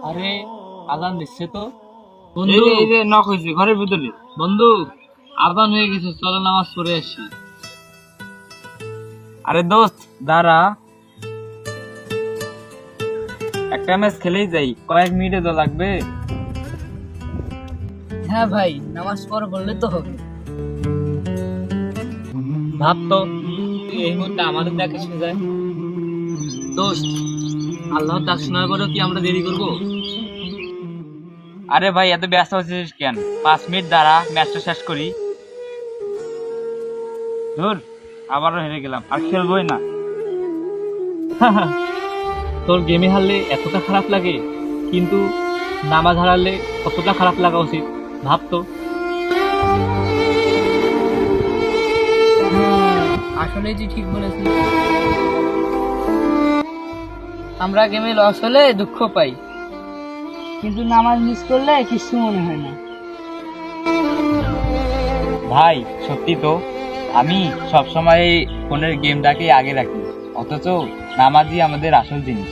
আরে আজান দিচ্ছে তো এই বন্ধু। যে এই যে নক হয়েছে ঘরের ভিতরে। বন্ধু আজান হয়ে গেছে, চলো নামাজ পড়ে আসি। আরে দোস্ত দাঁড়া, একটা ম্যাচ খেলেই যাই, কয়েক মিনিটে তো লাগবে। হ্যাঁ ভাই, নামাজ পড়া বললে তো হবে। ভাবতো এই মুহূর্তে আমাদের ডাকে এসে যায়। দোস্ত, আল্লাহর ডাক শোনার পরেও কি আমরা দেরি করব? আরে ভাই এত ব্যস্ত হচ্ছিস কেন? 5 মিনিট দাঁড়া, ম্যাচটা শেষ করি। ধুর, আবারও হেরে গেলাম, আর খেলবোই না। তোর গেমে হারলে এতটা খারাপ লাগে, কিন্তু নামাজ হারালে কতটা খারাপ লাগা উচিত ভাবতো। আসলে তুই ঠিক বলেছিস। আমরা গেমে লস হলে দুঃখ পাই, কিন্তু নামাজ মিস করলে কিছু মনে হয় না। ভাই সত্যি তো, আমি সবসময় ফোনের গেমটাকে আগে রাখি, অথচ নামাজই আমাদের আসল জিনিস।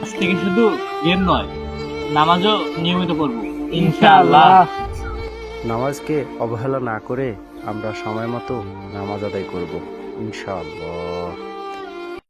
আজ থেকে শুধু গেম নয়, নামাজও নিয়মিত পড়বো ইনশাআল্লাহ। নামাজকে অবহেলা না করে আমরা সময় মতো নামাজ আদায় করব ইনশাআল্লাহ।